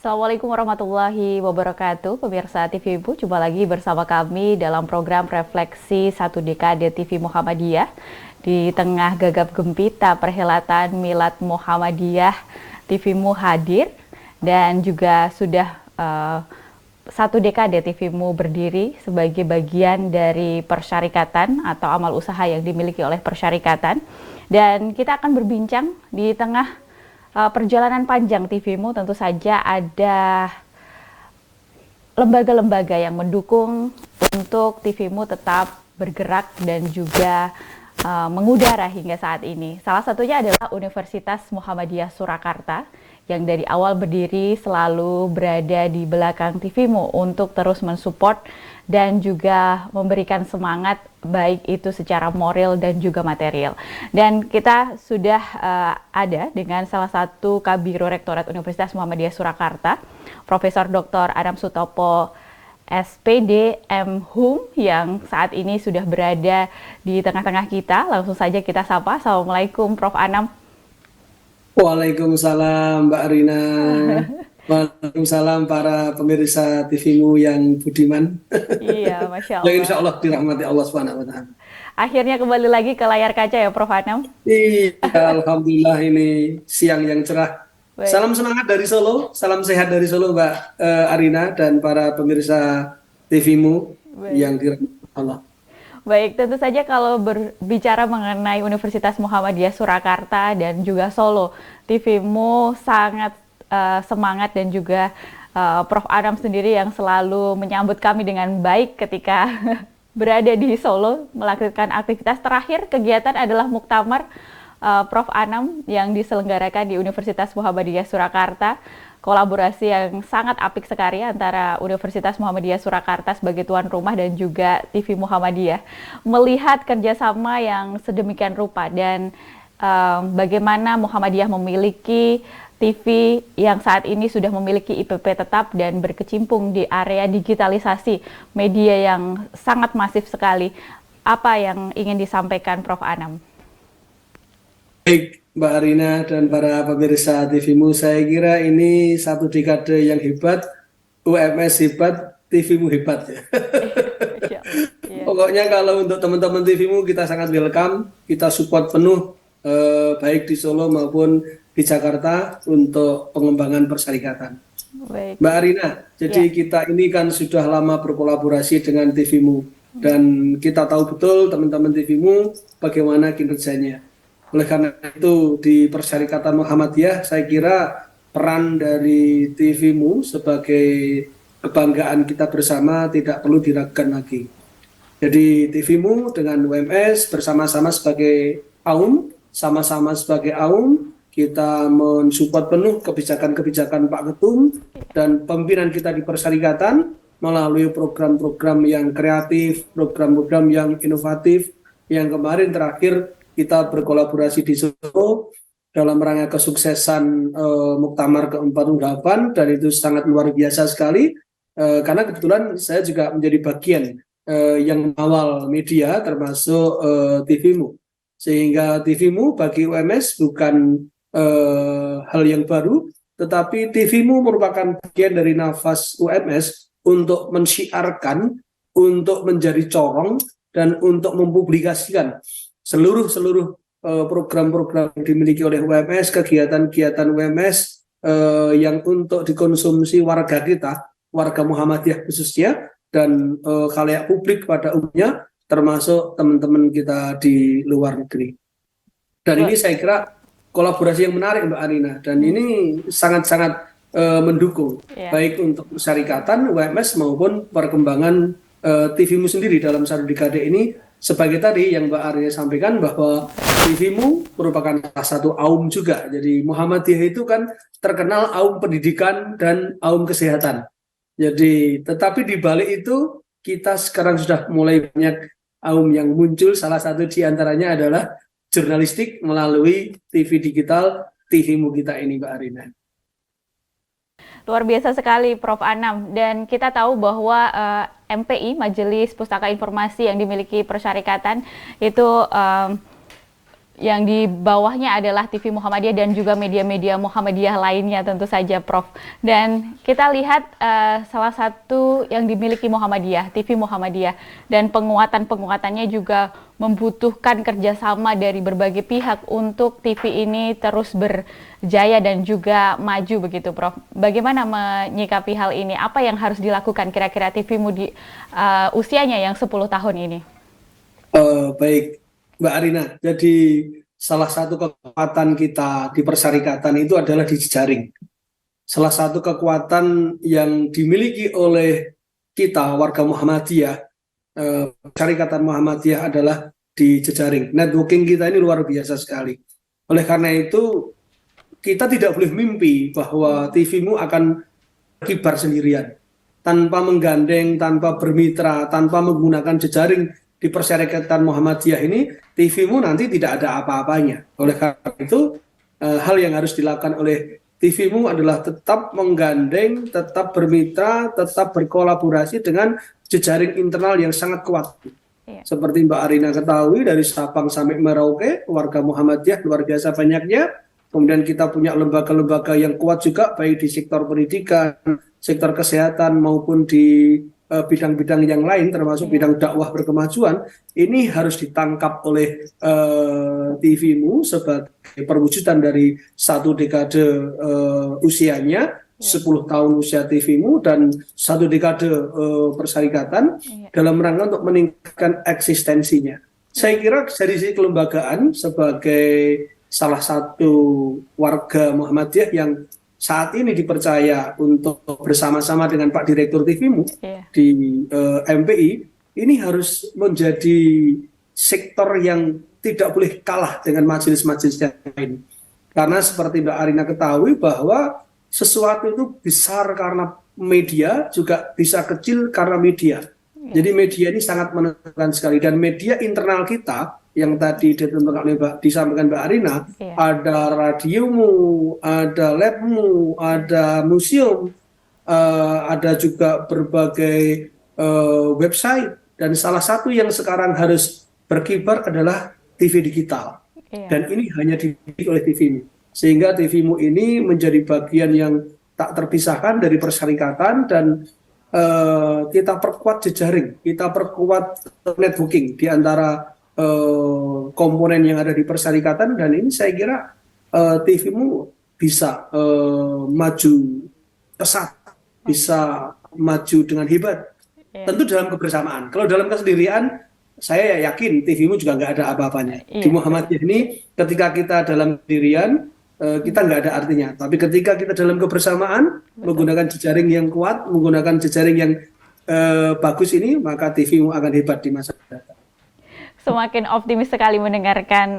Assalamualaikum warahmatullahi wabarakatuh. Pemirsa TV Ibu, jumpa lagi bersama kami dalam program Refleksi Satu Dekade TV Muhammadiyah. Di tengah gagap gempita perhelatan Milad Muhammadiyah, TV-mu hadir dan juga sudah satu dekade TV-mu berdiri sebagai bagian dari persyarikatan atau amal usaha yang dimiliki oleh persyarikatan. Dan kita akan berbincang di tengah perjalanan panjang TV-mu, tentu saja ada lembaga-lembaga yang mendukung untuk TV-mu tetap bergerak dan juga mengudara hingga saat ini. Salah satunya adalah Universitas Muhammadiyah Surakarta yang dari awal berdiri selalu berada di belakang TV-mu untuk terus mensupport dan juga memberikan semangat baik itu secara moral dan juga material. Dan kita sudah ada dengan salah satu Kabiro Rektorat Universitas Muhammadiyah Surakarta, Profesor Dr. Anam Sutopo SPD M.Hum yang saat ini sudah berada di tengah-tengah kita. Langsung saja kita sapa. Assalamualaikum Prof. Anam. Waalaikumsalam Mbak Rina. Waalaikumsalam para pemirsa TV-mu yang budiman. Iya, Masya Yang Allah. insya Allah dirahmati Allah SWT. Akhirnya kembali lagi ke layar kaca ya Prof. Anam. Iya, Alhamdulillah ini siang yang cerah. Baik. Salam semangat dari Solo, salam sehat dari Solo Mbak Arina dan para pemirsa TV-mu yang dirahmati Allah. Baik, tentu saja kalau berbicara mengenai Universitas Muhammadiyah Surakarta dan juga Solo, TV-mu sangat semangat dan juga Prof. Anam sendiri yang selalu menyambut kami dengan baik ketika berada di Solo melakukan aktivitas. Terakhir kegiatan adalah muktamar Prof. Anam yang diselenggarakan di Universitas Muhammadiyah Surakarta. Kolaborasi yang sangat apik sekali antara Universitas Muhammadiyah Surakarta sebagai tuan rumah dan juga TV Muhammadiyah. Melihat kerjasama yang sedemikian rupa dan bagaimana Muhammadiyah memiliki TV yang saat ini sudah memiliki IPP tetap dan berkecimpung di area digitalisasi media yang sangat masif sekali. Apa yang ingin disampaikan Prof. Anam? Baik, Mbak Arina dan para pemirsa TV-mu, saya kira ini satu dekade yang hebat, UMS hebat, TV-mu hebat ya. Pokoknya kalau untuk teman-teman TV-mu kita sangat welcome, kita support penuh baik di Solo maupun di Jakarta untuk pengembangan persyarikatan. Baik. Mbak Arina, jadi kita ini kan sudah lama berkolaborasi dengan TV-mu dan kita tahu betul teman-teman TV-mu bagaimana kinerjanya. Oleh karena itu di Persyarikatan Muhammadiyah saya kira peran dari TV-mu sebagai kebanggaan kita bersama tidak perlu diragukan lagi. Jadi TV-mu dengan UMS bersama-sama sebagai AUM, sama-sama sebagai AUM, kita mensupport penuh kebijakan-kebijakan Pak Ketum dan pimpinan kita di Persyarikatan melalui program-program yang kreatif, program-program yang inovatif, yang kemarin terakhir kita berkolaborasi di Solo dalam rangka kesuksesan Muktamar ke-48 dan itu sangat luar biasa sekali karena kebetulan saya juga menjadi bagian yang awal media termasuk TV-mu. Sehingga TV-mu bagi UMS bukan hal yang baru, tetapi TV-mu merupakan bagian dari nafas UMS untuk mensyiarkan, untuk menjadi corong, dan untuk mempublikasikan seluruh program-program yang dimiliki oleh UMS, kegiatan-kegiatan UMS yang untuk dikonsumsi warga kita, warga Muhammadiyah khususnya, dan khalayak publik pada umumnya, termasuk teman-teman kita di luar negeri. Dan ini saya kira kolaborasi yang menarik Mbak Arina, dan ini sangat-sangat mendukung, baik untuk persyarikatan, UMS maupun perkembangan TV-mu sendiri dalam satu dekade ini. Sebagai tadi yang Mbak Arya sampaikan bahwa TV-mu merupakan salah satu AUM juga. Jadi Muhammadiyah itu kan terkenal AUM pendidikan dan AUM kesehatan. Jadi tetapi di balik itu kita sekarang sudah mulai banyak AUM yang muncul. Salah satu di antaranya adalah jurnalistik melalui TV digital TV-mu kita ini Mbak Arina. Luar biasa sekali Prof. Anam, dan kita tahu bahwa MPI, Majelis Pustaka Informasi yang dimiliki Persyarikatan, itu yang di bawahnya adalah TV Muhammadiyah dan juga media-media Muhammadiyah lainnya tentu saja, Prof. Dan kita lihat salah satu yang dimiliki Muhammadiyah, TV Muhammadiyah, dan penguatan-penguatannya juga membutuhkan kerjasama dari berbagai pihak untuk TV ini terus berjaya dan juga maju begitu, Prof. Bagaimana menyikapi hal ini? Apa yang harus dilakukan kira-kira TV-mu di usianya yang 10 tahun ini? Baik, Mbak Arina. Jadi salah satu kekuatan kita di persyarikatan itu adalah di jejaring. Salah satu kekuatan yang dimiliki oleh kita warga Muhammadiyah, persyarikatan Muhammadiyah adalah di jejaring. Networking kita ini luar biasa sekali. Oleh karena itu kita tidak boleh mimpi bahwa TV-mu akan berkibar sendirian, tanpa menggandeng, tanpa bermitra, tanpa menggunakan jejaring di persyarikatan Muhammadiyah ini. TV-mu nanti tidak ada apa-apanya. Oleh karena itu hal yang harus dilakukan oleh TV-mu adalah tetap menggandeng, tetap bermitra, tetap berkolaborasi dengan jejaring internal yang sangat kuat. Seperti Mbak Arina ketahui, dari Sabang sampai Merauke, warga Muhammadiyah luar biasa banyaknya. Kemudian kita punya lembaga-lembaga yang kuat juga, baik di sektor pendidikan, sektor kesehatan, maupun di bidang-bidang yang lain, termasuk bidang dakwah berkemajuan. Ini harus ditangkap oleh TV-mu sebagai perwujudan dari satu dekade usianya, 10 tahun usia TV-mu dan satu dekade persyarikatan, dalam rangka untuk meningkatkan eksistensinya. Saya kira dari sisi kelembagaan, sebagai salah satu warga Muhammadiyah yang saat ini dipercaya untuk bersama-sama dengan Pak Direktur TV-mu di MPI, ini harus menjadi sektor yang tidak boleh kalah dengan majelis-majelis yang lain. Karena seperti Mbak Arina ketahui bahwa sesuatu itu besar karena media, juga bisa kecil karena media. Jadi media ini sangat menentukan sekali. Dan media internal kita yang tadi disampaikan Mbak Arina, ada radiomu, ada labmu, ada museum, ada juga berbagai website, dan salah satu yang sekarang harus berkibar adalah TV digital. Dan ini hanya dimiliki oleh TV-mu, sehingga TV-mu ini menjadi bagian yang tak terpisahkan dari persyarikatan. Dan kita perkuat jejaring, kita perkuat networking di antara komponen yang ada di persyarikatan. Dan ini saya kira TV-mu bisa maju pesat, bisa maju dengan hebat. Tentu dalam kebersamaan. Kalau dalam kesendirian, saya yakin TV-mu juga nggak ada apa-apanya. Di Muhammadiyah ini, ketika kita dalam kesendirian, kita nggak ada artinya. Tapi ketika kita dalam kebersamaan, menggunakan jejaring yang kuat, menggunakan jejaring yang bagus ini, maka TV-mu akan hebat di masa datang. Semakin optimis sekali mendengarkan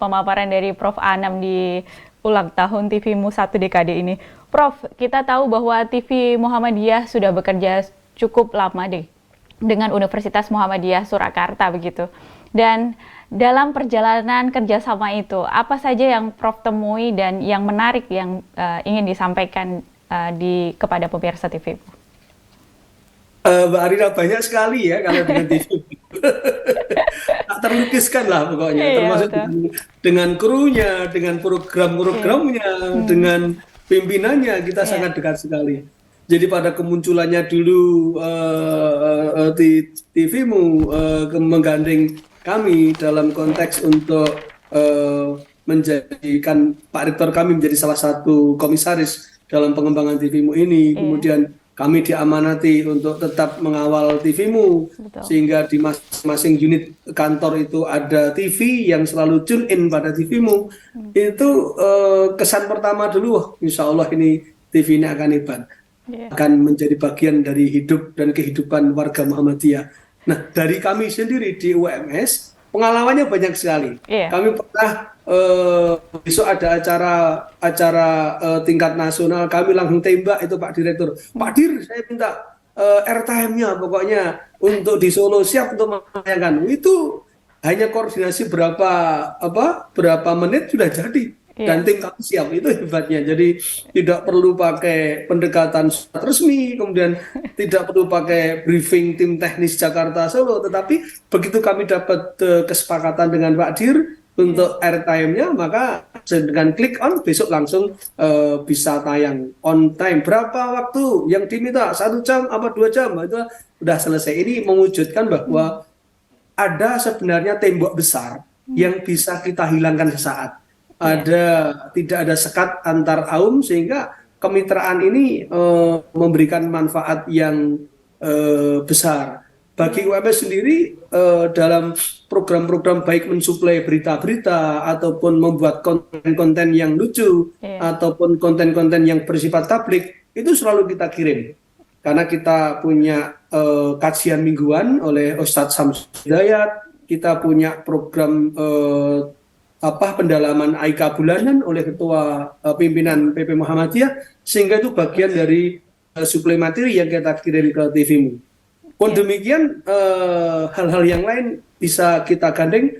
pemaparan dari Prof. Anam di ulang tahun TV-mu 1 dekade ini. Prof, kita tahu bahwa TV Muhammadiyah sudah bekerja cukup lama dengan Universitas Muhammadiyah Surakarta begitu. Dan dalam perjalanan kerjasama itu, apa saja yang Prof temui dan yang menarik yang ingin disampaikan kepada pemirsa TV? Mbak Arina, banyak sekali ya kalau dengan TV. Tak terlukiskan lah pokoknya, termasuk dengan krunya, dengan program-programnya, dengan pimpinannya, kita sangat dekat sekali. Jadi pada kemunculannya dulu di TV-mu menggandeng kami dalam konteks untuk menjadikan Pak Rektor kami menjadi salah satu komisaris dalam pengembangan TV-mu ini. Kemudian kami diamanati untuk tetap mengawal TV-mu, sehingga di masing-masing unit kantor itu ada TV yang selalu tune in pada TV-mu. Itu kesan pertama dulu, insya Allah ini TV ini akan hebat, akan menjadi bagian dari hidup dan kehidupan warga Muhammadiyah. Nah, dari kami sendiri di UMS, pengalamannya banyak sekali. Kami pernah besok ada acara tingkat nasional, kami langsung tembak itu Pak Direktur. Pak Dir, saya minta airtime-nya pokoknya untuk di Solo, siap untuk menayangkan. Itu hanya koordinasi berapa menit sudah jadi. Dan tim kami siap, itu hebatnya. Jadi tidak perlu pakai pendekatan surat resmi, kemudian tidak perlu pakai briefing tim teknis Jakarta Solo, tetapi begitu kami dapat kesepakatan dengan Pak Dir, untuk airtime-nya, maka dengan klik on besok langsung bisa tayang on time. Berapa waktu yang diminta? 1 jam apa 2 jam? Itu udah selesai. Ini mewujudkan bahwa ada sebenarnya tembok besar yang bisa kita hilangkan sesaat. Tidak ada sekat antar aum, sehingga kemitraan ini memberikan manfaat yang besar. Bagi UMS sendiri, dalam program-program baik mensuplai berita-berita ataupun membuat konten-konten yang lucu ataupun konten-konten yang bersifat tablik, itu selalu kita kirim. Karena kita punya kajian mingguan oleh Ustadz Samsul Hidayat, kita punya program pendalaman AIKA bulanan oleh Ketua Pimpinan PP Muhammadiyah, sehingga itu bagian dari suplai materi yang kita kirim ke TVmu. Pun demikian, hal-hal yang lain bisa kita gandeng.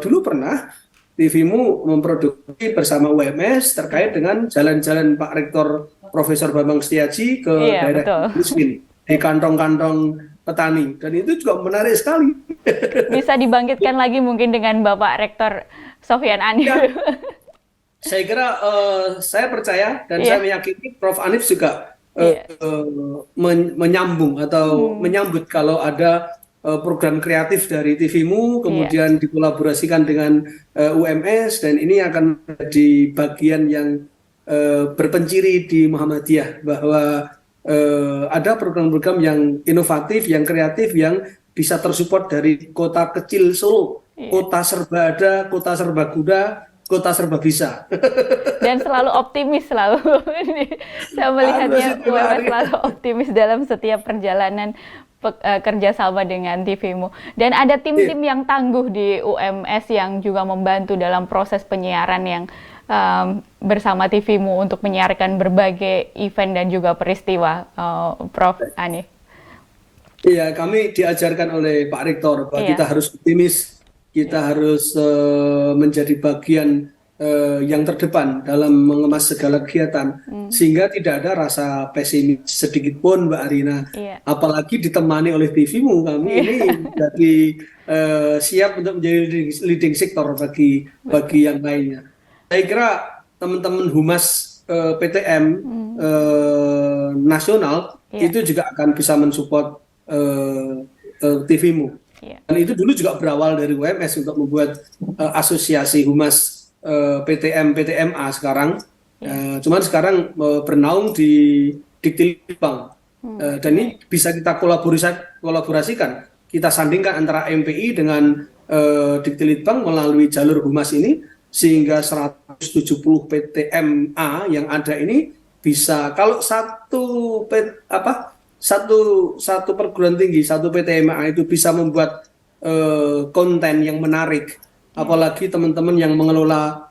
Dulu pernah TVmu memproduksi bersama UMS terkait dengan jalan-jalan Pak Rektor Profesor Bambang Setiaji ke daerah miskin di kantong-kantong petani, dan itu juga menarik sekali. Bisa dibangkitkan lagi mungkin dengan Bapak Rektor Sofyan Anif. Ya, saya kira saya percaya dan saya meyakini Prof. Anif juga menyambung atau menyambut kalau ada program kreatif dari TVmu kemudian dikolaborasikan dengan UMS, dan ini akan menjadi bagian yang berpenciri di Muhammadiyah bahwa ada program-program yang inovatif, yang kreatif, yang bisa tersupport dari kota kecil Solo, kota serba ada, kota serba kuda, kota serba bisa. Dan selalu optimis selalu. Saya melihatnya UMS selalu optimis dalam setiap perjalanan kerjasama dengan TVmu. Dan ada tim-tim yang tangguh di UMS yang juga membantu dalam proses penyiaran yang bersama TVmu untuk menyiarkan berbagai event dan juga peristiwa, Prof. Anif. Iya, kami diajarkan oleh Pak Rektor bahwa kita harus optimis, kita harus menjadi bagian yang terdepan dalam mengemas segala kegiatan, sehingga tidak ada rasa pesimis sedikit pun, Mbak Arina. Apalagi ditemani oleh TVmu, kami ini jadi siap untuk menjadi leading sector bagi yang lainnya. Saya kira teman-teman humas PTM nasional itu juga akan bisa mensupport TVmu. Dan itu dulu juga berawal dari UMS untuk membuat asosiasi humas PTM PTMA sekarang. Cuman sekarang bernaung di Diktilitbang. Dan ini bisa kita kolaborasikan. Kita sandingkan antara MPI dengan Diktilitbang melalui jalur humas ini, sehingga 170 PTMA yang ada ini bisa, kalau satu perguruan tinggi, satu PTMA itu bisa membuat konten yang menarik, apalagi teman-teman yang mengelola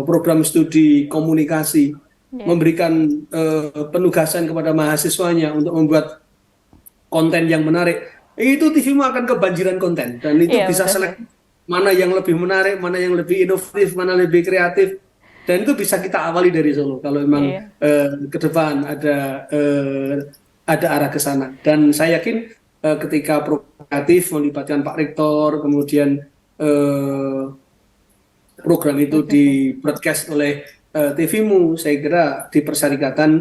program studi komunikasi, memberikan penugasan kepada mahasiswanya untuk membuat konten yang menarik, itu TVmu akan kebanjiran konten, dan itu bisa selektif mana yang lebih menarik, mana yang lebih inovatif, mana lebih kreatif, dan itu bisa kita awali dari Solo kalau memang ke depan ada arah ke sana. Dan saya yakin ketika provokatif melibatkan Pak Rektor, kemudian program itu di broadcast oleh TVmu, saya kira di Persyarikatan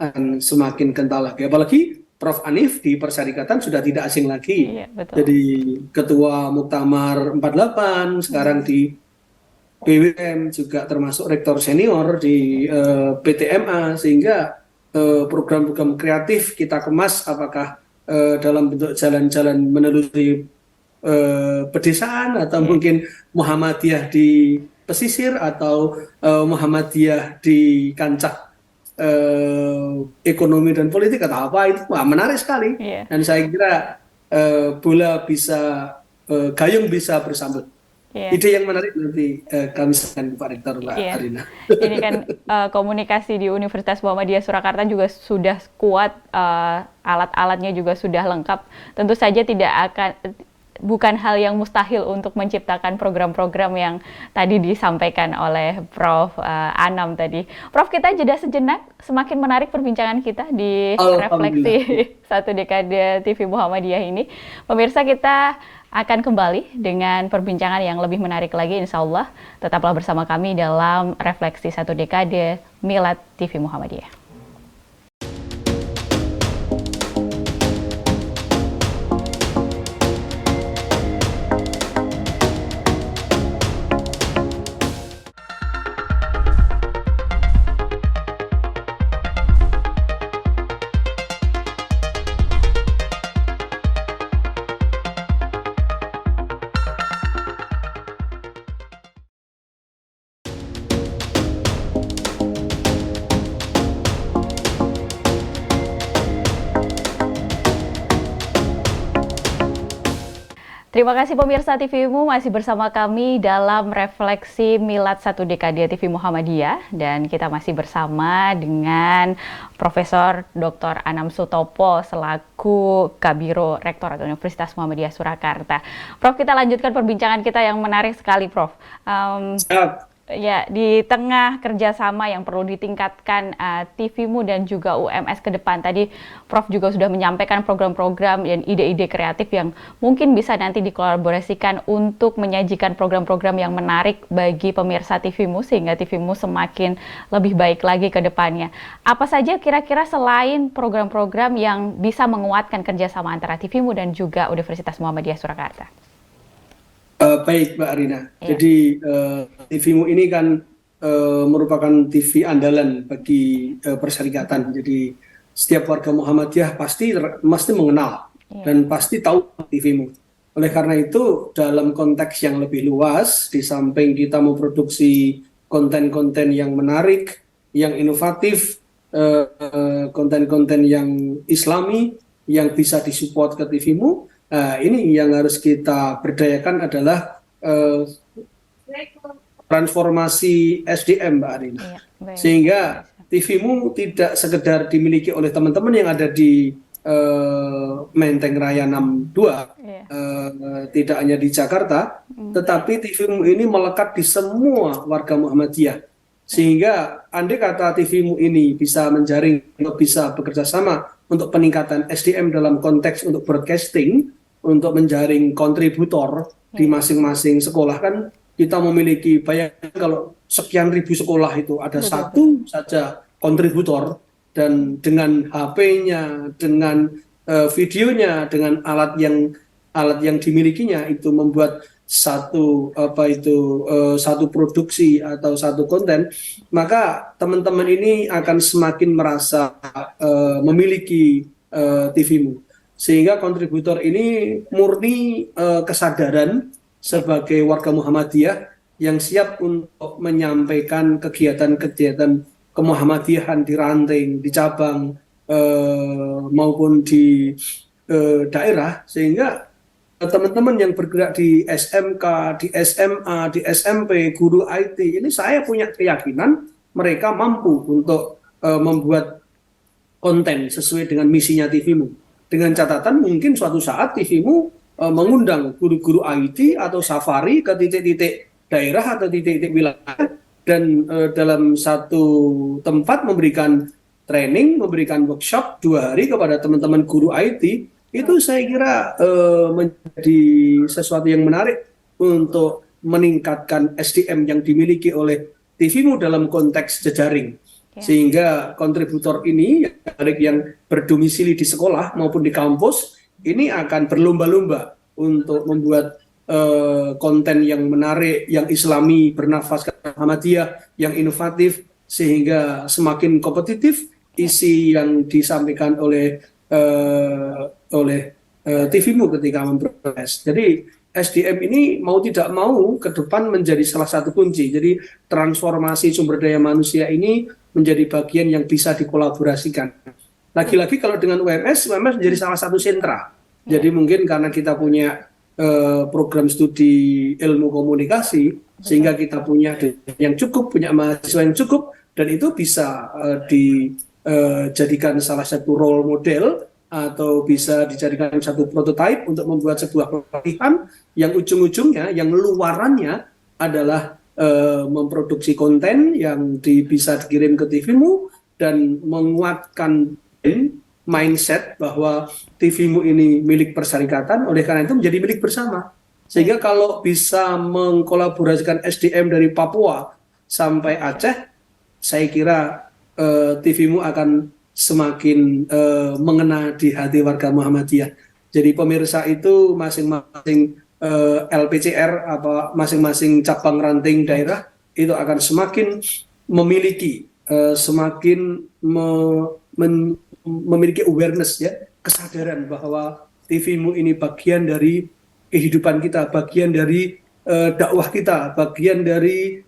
akan semakin kental lagi. Apalagi Prof. Anif di Persyarikatan sudah tidak asing lagi. Jadi Ketua Muktamar 48, sekarang di BWM, juga termasuk Rektor Senior di PTMA, sehingga program-program kreatif kita kemas, apakah dalam bentuk jalan-jalan menelusuri pedesaan, atau mungkin Muhammadiyah di pesisir, atau Muhammadiyah di kancah ekonomi dan politik atau apa, itu menarik sekali. Dan saya kira bola bisa gayung bisa bersambut. Ide yang menarik nanti kami sampaikan Pak Rektor, Mbak Arina. Ini kan komunikasi di Universitas Muhammadiyah Surakarta juga sudah kuat, alat-alatnya juga sudah lengkap. Tentu saja bukan hal yang mustahil untuk menciptakan program-program yang tadi disampaikan oleh Prof. Anam tadi. Prof, kita jeda sejenak, semakin menarik perbincangan kita di refleksi 1 dekade TV Muhammadiyah ini. Pemirsa, kita akan kembali dengan perbincangan yang lebih menarik lagi insya Allah. Tetaplah bersama kami dalam Refleksi Satu Dekade Milad TV Muhammadiyah. Terima kasih pemirsa TVMU masih bersama kami dalam Refleksi Milad Satu Dekade TV Muhammadiyah, dan kita masih bersama dengan Profesor Dr. Anam Sutopo selaku Kabiro Rektorat Universitas Muhammadiyah Surakarta. Prof, kita lanjutkan perbincangan kita yang menarik sekali, Prof. Ya, di tengah kerjasama yang perlu ditingkatkan TVMU dan juga UMS ke depan, tadi Prof juga sudah menyampaikan program-program dan ide-ide kreatif yang mungkin bisa nanti dikolaborasikan untuk menyajikan program-program yang menarik bagi pemirsa TVMU sehingga TVMU semakin lebih baik lagi ke depannya. Apa saja kira-kira selain program-program yang bisa menguatkan kerjasama antara TVMU dan juga Universitas Muhammadiyah Surakarta? Baik Mbak Arina, jadi TVMU ini kan merupakan TV andalan bagi perserikatan. Jadi setiap warga Muhammadiyah pasti mengenal dan pasti tahu TVMU. Oleh karena itu dalam konteks yang lebih luas, di samping kita memproduksi konten-konten yang menarik, yang inovatif, konten-konten yang Islami yang bisa disupport ke TVMU. Ini yang harus kita berdayakan adalah transformasi SDM, Mbak Arina. Sehingga TVMU tidak sekedar dimiliki oleh teman-teman yang ada di Menteng Raya 62, tidak hanya di Jakarta, tetapi TVMU ini melekat di semua warga Muhammadiyah. Sehingga andai kata TVMU ini bisa menjaring, bisa bekerja sama untuk peningkatan SDM dalam konteks untuk broadcasting, untuk menjaring kontributor di masing-masing sekolah, kan kita memiliki, bayangkan kalau sekian ribu sekolah itu ada satu saja kontributor, dan dengan HP-nya, dengan videonya, dengan alat yang dimilikinya itu membuat satu produksi atau satu konten, maka teman-teman ini akan semakin merasa memiliki TVMU, sehingga kontributor ini murni kesadaran sebagai warga Muhammadiyah yang siap untuk menyampaikan kegiatan-kegiatan kemuhammadiyahan di ranting, di cabang maupun di daerah, sehingga teman-teman yang bergerak di SMK, di SMA, di SMP, guru IT, ini saya punya keyakinan mereka mampu untuk membuat konten sesuai dengan misinya TVMU. Dengan catatan mungkin suatu saat TVMU mengundang guru-guru IT atau safari ke titik-titik daerah atau titik-titik wilayah, dan dalam satu tempat memberikan training, memberikan workshop 2 hari kepada teman-teman guru IT. Itu saya kira menjadi sesuatu yang menarik untuk meningkatkan SDM yang dimiliki oleh TVMU dalam konteks jejaring. Sehingga kontributor ini yang berdomisili di sekolah maupun di kampus ini akan berlomba-lomba untuk membuat konten yang menarik, yang Islami, bernafas Muhammadiyah, yang inovatif, sehingga semakin kompetitif isi yang disampaikan oleh TVMU ketika memproses. Jadi SDM ini mau tidak mau ke depan menjadi salah satu kunci. Jadi transformasi sumber daya manusia ini menjadi bagian yang bisa dikolaborasikan. Lagi-lagi kalau dengan UMS menjadi salah satu sentra. Jadi mungkin karena kita punya program studi ilmu komunikasi, sehingga kita punya yang cukup, punya mahasiswa yang cukup, dan itu bisa dijadikan salah satu role model atau bisa dijadikan satu prototipe untuk membuat sebuah pelatihan yang ujung-ujungnya, yang luarannya adalah memproduksi konten yang bisa dikirim ke TVMU dan menguatkan mindset bahwa TV-mu ini milik persyarikatan, oleh karena itu menjadi milik bersama. Sehingga kalau bisa mengkolaborasikan SDM dari Papua sampai Aceh, saya kira TV-mu akan semakin mengena di hati warga Muhammadiyah. Jadi pemirsa itu masing-masing LPCR apa masing-masing cabang ranting daerah itu akan semakin memiliki memiliki awareness ya, kesadaran bahwa TV-mu ini bagian dari kehidupan kita, bagian dari dakwah kita, bagian dari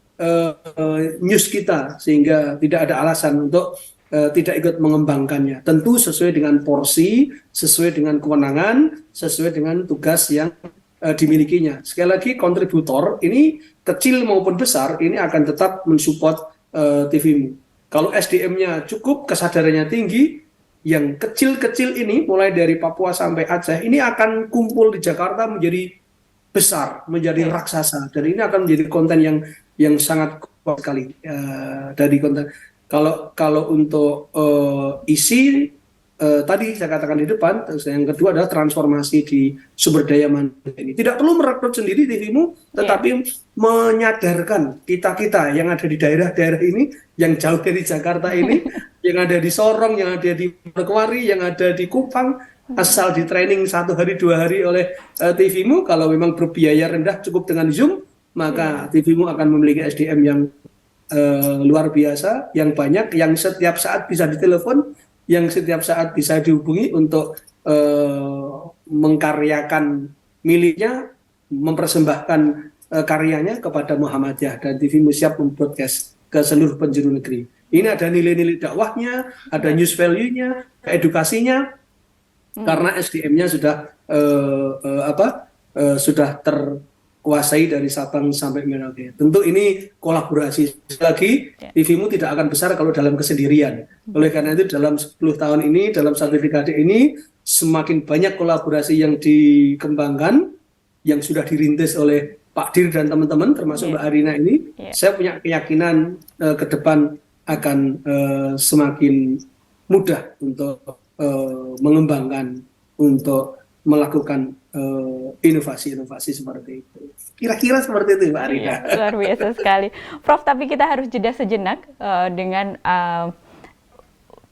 news kita, sehingga tidak ada alasan untuk tidak ikut mengembangkannya. Tentu sesuai dengan porsi, sesuai dengan kewenangan, sesuai dengan tugas yang dimilikinya. Sekali lagi, kontributor ini kecil maupun besar ini akan tetap mensupport TV-mu. Kalau SDM-nya cukup, kesadarannya tinggi, yang kecil-kecil ini mulai dari Papua sampai Aceh ini akan kumpul di Jakarta menjadi besar, menjadi raksasa. Dan ini akan menjadi konten yang sangat kuat sekali dari konten. Kalau untuk isi tadi saya katakan di depan, terus yang kedua adalah transformasi di sumber daya manusia ini. Tidak perlu merekrut sendiri TV-mu, tetapi menyadarkan kita-kita yang ada di daerah-daerah ini, yang jauh dari Jakarta ini, yang ada di Sorong, yang ada di Manokwari, yang ada di Kupang, asal di training 1 hari 2 hari oleh TV-mu, kalau memang berbiaya rendah cukup dengan Zoom, maka TV-mu akan memiliki SDM yang luar biasa, yang banyak, yang setiap saat bisa ditelepon, yang setiap saat bisa dihubungi untuk mengkaryakan miliknya, mempersembahkan karyanya kepada Muhammadiyah, dan TV-mu siap membroadcast ke seluruh penjuru negeri. Ini ada nilai-nilai dakwahnya, ada news value-nya, edukasinya, karena SDM-nya sudah terkuasai dari Sabang sampai Merauke. Tentu ini kolaborasi. Lagi, TV-mu tidak akan besar kalau dalam kesendirian. Oleh karena itu dalam 10 tahun ini, dalam 1 dekade ini, semakin banyak kolaborasi yang dikembangkan, yang sudah dirintis oleh Pak Dir dan teman-teman, termasuk Mbak Arina ini. Saya punya keyakinan ke depan akan semakin mudah untuk mengembangkan, untuk melakukan inovasi-inovasi seperti itu. Kira-kira seperti itu, Mbak Arina. Luar biasa sekali. Prof, tapi kita harus jeda sejenak dengan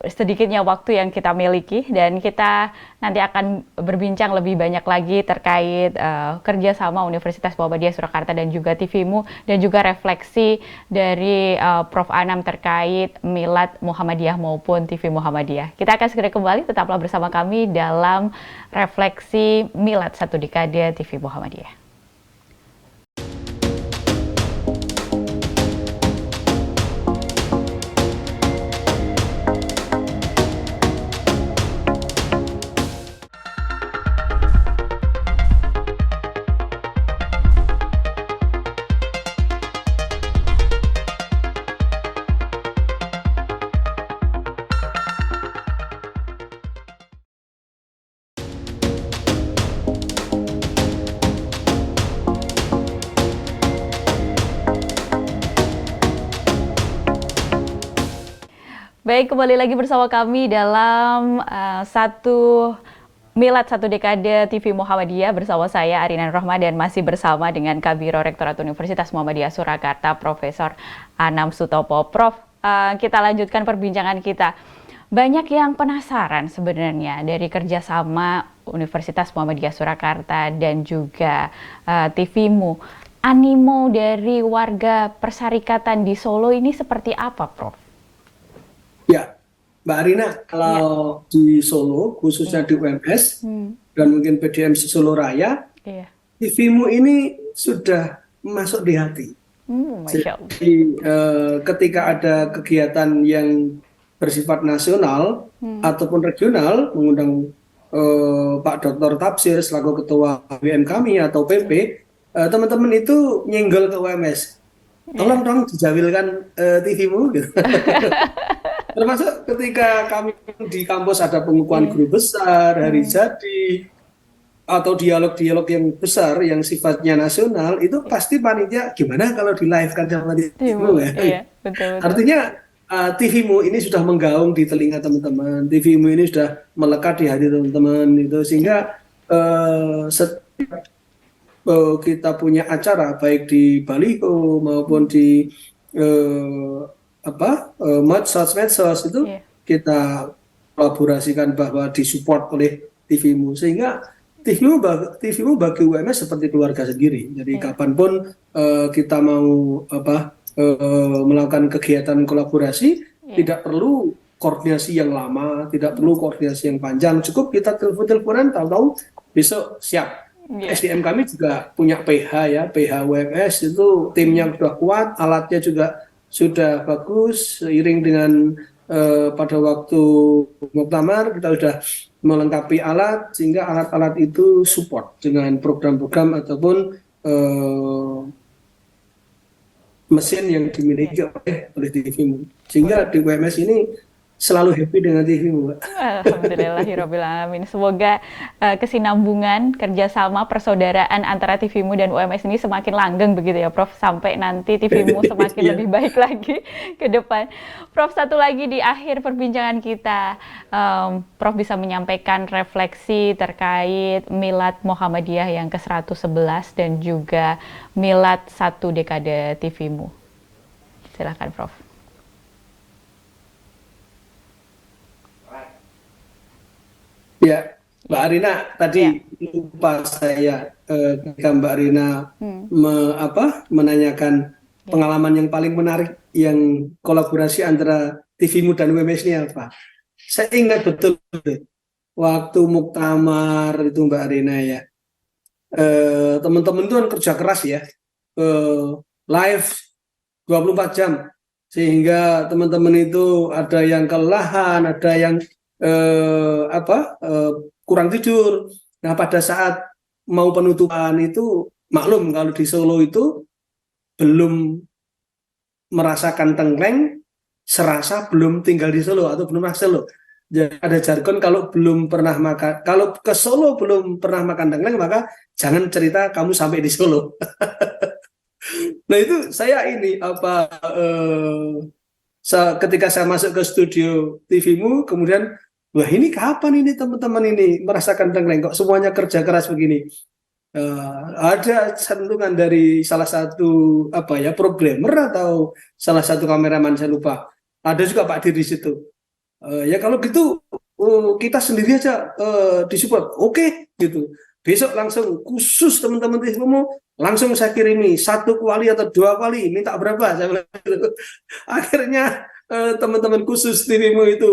sedikitnya waktu yang kita miliki, dan kita nanti akan berbincang lebih banyak lagi terkait kerjasama Universitas Muhammadiyah Surakarta dan juga TV-mu, dan juga refleksi dari Prof. Anam terkait Milad Muhammadiyah maupun TV Muhammadiyah. Kita akan segera kembali, tetaplah bersama kami dalam refleksi Milad 1 Dekade TV Muhammadiyah. Baik, kembali lagi bersama kami dalam Milad 1 Dekade TV Muhammadiyah bersama saya Arina Rahma, dan masih bersama dengan Kabiro Rektorat Universitas Muhammadiyah Surakarta, Profesor Anam Sutopo. Prof, kita lanjutkan perbincangan kita. Banyak yang penasaran sebenarnya dari kerjasama Universitas Muhammadiyah Surakarta dan juga TV-mu. Animo dari warga persyarikatan di Solo ini seperti apa, Prof? Ya, Mbak Arina, kalau di Solo, khususnya di UMS, dan mungkin PDMC Solo Raya, TV-mu ini sudah masuk di hati. Jadi ketika ada kegiatan yang bersifat nasional ataupun regional, mengundang Pak Dr. Tafsir selaku Ketua WM kami atau PP, teman-teman itu nyenggol ke UMS. Tolong dong dijawilkan TV-mu gitu. Termasuk ketika kami di kampus ada pengukuhan guru besar, hari jadi, atau dialog-dialog yang besar yang sifatnya nasional, itu pasti panitia gimana kalau di live kan sama TV-mu ya. Iya, betul. Artinya TV-mu ini sudah menggaung di telinga teman-teman, TV-mu ini sudah melekat di hati teman-teman itu, sehingga setiap kita punya acara baik di baliho maupun di eh, medsos itu Iya. kita kolaborasikan bahwa disupport oleh TV-mu, sehingga TV-mu bagi UMS seperti keluarga sendiri. Jadi Iya. kapanpun kita mau melakukan kegiatan kolaborasi, Iya. tidak perlu koordinasi yang lama, tidak perlu koordinasi yang panjang, cukup kita telepon-teleponan, tahu-tahu besok siap. Iya. SDM kami juga punya PH ya, PH UMS itu timnya sudah kuat, alatnya juga sudah bagus, seiring dengan pada waktu muktamar kita sudah melengkapi alat, sehingga alat-alat itu support dengan program-program ataupun mesin yang dimiliki oleh TV-mu, sehingga di UMS ini selalu happy dengan TV-mu, Mbak. Alhamdulillahirabbil alamin. Semoga kesinambungan, kerjasama, persaudaraan antara TV-mu dan UMS ini semakin langgeng begitu ya, Prof. Sampai nanti TV-mu semakin Iya. lebih baik lagi ke depan. Prof, satu lagi di akhir perbincangan kita, Prof bisa menyampaikan refleksi terkait Milad Muhammadiyah yang ke-111 dan juga Milad 1 dekade TV-mu. Silakan, Prof. Ya, Mbak Arina tadi lupa saya ketika Mbak Arina menanyakan pengalaman yang paling menarik yang kolaborasi antara TV-mu dan UMS ini apa. Saya ingat betul waktu muktamar itu Mbak Arina ya. Teman-teman itu kan kerja keras ya, live 24 jam, sehingga teman-teman itu ada yang kelelahan, ada yang kurang tidur. Nah, pada saat mau penutupan itu, maklum kalau di Solo itu belum merasakan tengkleng, serasa belum tinggal di Solo atau belum pernah Solo. Jadi ada jargon kalau belum pernah makan, kalau ke Solo belum pernah makan tengkleng, maka jangan cerita kamu sampai di Solo. Nah itu saya ini ketika saya masuk ke studio TV-mu, kemudian wah ini kapan ini teman-teman ini merasakan tengkleng, kok semuanya kerja keras begini. Ada sentuhan dari salah satu programmer atau salah satu kameraman, saya lupa. Ada juga Pak Dir di situ. Ya kalau gitu kita sendiri aja disupport, oke, gitu. Besok langsung khusus teman-teman TV-mu langsung saya kirimi 1 kuali atau 2 kuali, minta berapa? Saya bilang gitu. Akhirnya teman-teman khusus TV-mu itu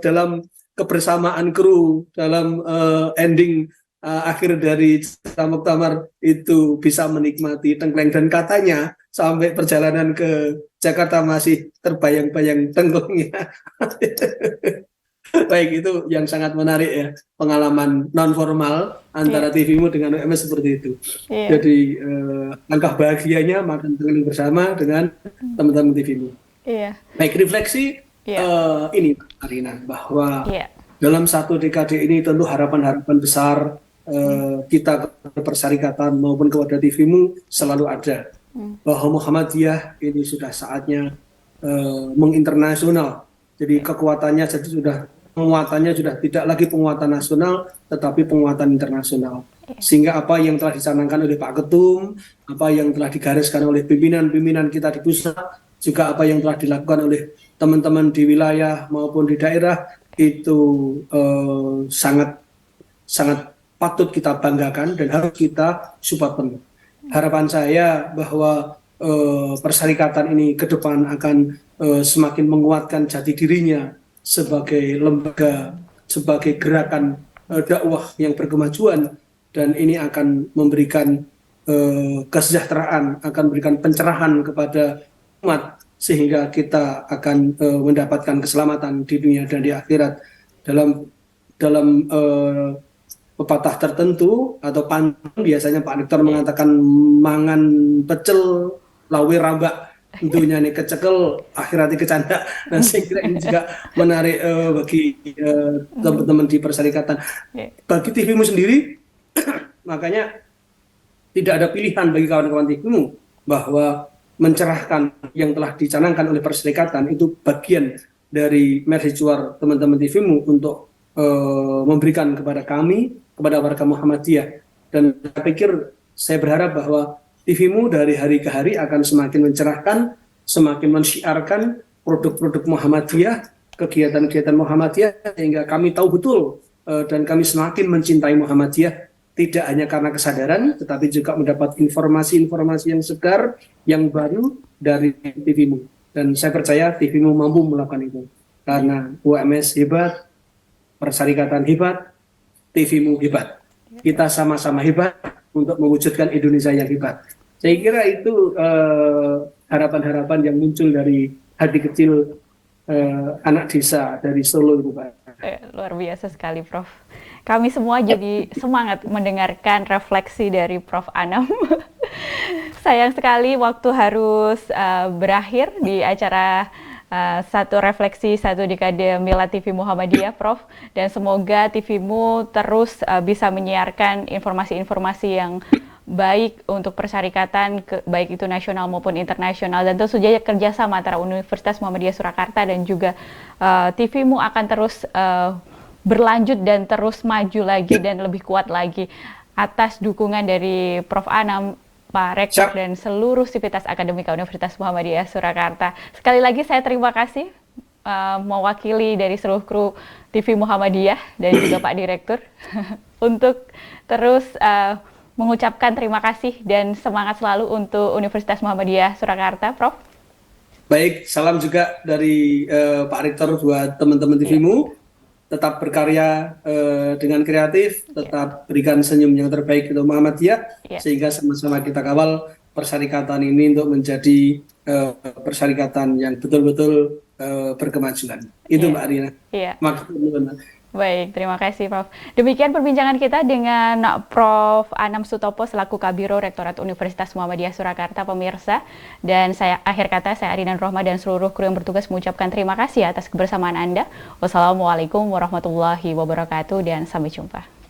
dalam kebersamaan kru, dalam ending akhir dari cerita muktamar itu bisa menikmati tengkleng, dan katanya sampai perjalanan ke Jakarta masih terbayang-bayang tengklengnya. Baik, itu yang sangat menarik ya, pengalaman non formal antara TV-mu dengan UMS seperti itu. Jadi langkah bahagianya makan tengkleng bersama dengan teman-teman TV-mu. Baik, refleksi ini Arina, bahwa dalam 1 dekade ini tentu harapan-harapan besar kita ke persyarikatan maupun kepada TV-mu selalu ada, bahwa Muhammadiyah ini sudah saatnya menginternasional. Jadi penguatannya sudah tidak lagi penguatan nasional, tetapi penguatan internasional. Sehingga apa yang telah dicanangkan oleh Pak Ketum, apa yang telah digariskan oleh pimpinan-pimpinan kita di pusat, juga apa yang telah dilakukan oleh teman-teman di wilayah maupun di daerah, itu sangat patut kita banggakan dan harus kita support penuh. Harapan saya bahwa persyarikatan ini ke depan akan semakin menguatkan jati dirinya sebagai lembaga, sebagai gerakan dakwah yang berkemajuan, dan ini akan memberikan kesejahteraan, akan memberikan pencerahan kepada umat, sehingga kita akan mendapatkan keselamatan di dunia dan di akhirat. Dalam pepatah tertentu atau pantun, biasanya Pak Rektor mengatakan mangan pecel lawe rambak, tentunya nih kecekel akhiratnya kecanda. Nah, saya kira ini juga menarik bagi teman-teman di persyarikatan. Bagi TV-mu sendiri, makanya tidak ada pilihan bagi kawan-kawan TV-mu bahwa mencerahkan yang telah dicanangkan oleh Perserikatan itu bagian dari mercusuar teman-teman TVMU untuk memberikan kepada kami, kepada warga Muhammadiyah. Dan saya pikir, saya berharap bahwa TVMU dari hari ke hari akan semakin mencerahkan, semakin mensyiarkan produk-produk Muhammadiyah, kegiatan-kegiatan Muhammadiyah, sehingga kami tahu betul dan kami semakin mencintai Muhammadiyah, tidak hanya karena kesadaran, tetapi juga mendapat informasi-informasi yang segar, yang baru dari TVMU. Dan saya percaya TVMU mampu melakukan itu. Karena UMS hebat, Perserikatan hebat, TVMU hebat. Kita sama-sama hebat untuk mewujudkan Indonesia yang hebat. Saya kira itu harapan-harapan yang muncul dari hati kecil anak desa dari Solo itu, Pak. Luar biasa sekali, Prof. Kami semua jadi semangat mendengarkan refleksi dari Prof. Anam. Sayang sekali waktu harus berakhir di acara satu refleksi satu dekade Milad TV Muhammadiyah, Prof. Dan semoga TVMU terus bisa menyiarkan informasi-informasi yang baik untuk persyarikatan, baik itu nasional maupun internasional. Dan tentu saja kerjasama antara Universitas Muhammadiyah Surakarta dan juga TVMU akan terus berlanjut dan terus maju lagi dan lebih kuat lagi atas dukungan dari Prof. Anam, Pak Rektor, dan seluruh sivitas akademika Universitas Muhammadiyah Surakarta. Sekali lagi saya terima kasih mewakili dari seluruh kru TV Muhammadiyah dan juga Pak Direktur untuk terus mengucapkan terima kasih dan semangat selalu untuk Universitas Muhammadiyah Surakarta, Prof. Baik, salam juga dari Pak Rektor buat teman-teman TVMU. Tetap berkarya dengan kreatif, tetap berikan senyum yang terbaik untuk Muhammadiyah, sehingga sama-sama kita kawal persyarikatan ini untuk menjadi persyarikatan yang betul-betul berkemajuan. Itu Mbak Arina. Maksudnya. Baik, terima kasih Prof. Demikian perbincangan kita dengan Prof. Anam Sutopo selaku Kabiro Rektorat Universitas Muhammadiyah Surakarta, pemirsa. Dan akhir kata saya Arina Rohma dan seluruh kru yang bertugas mengucapkan terima kasih atas kebersamaan Anda. Wassalamualaikum warahmatullahi wabarakatuh dan sampai jumpa.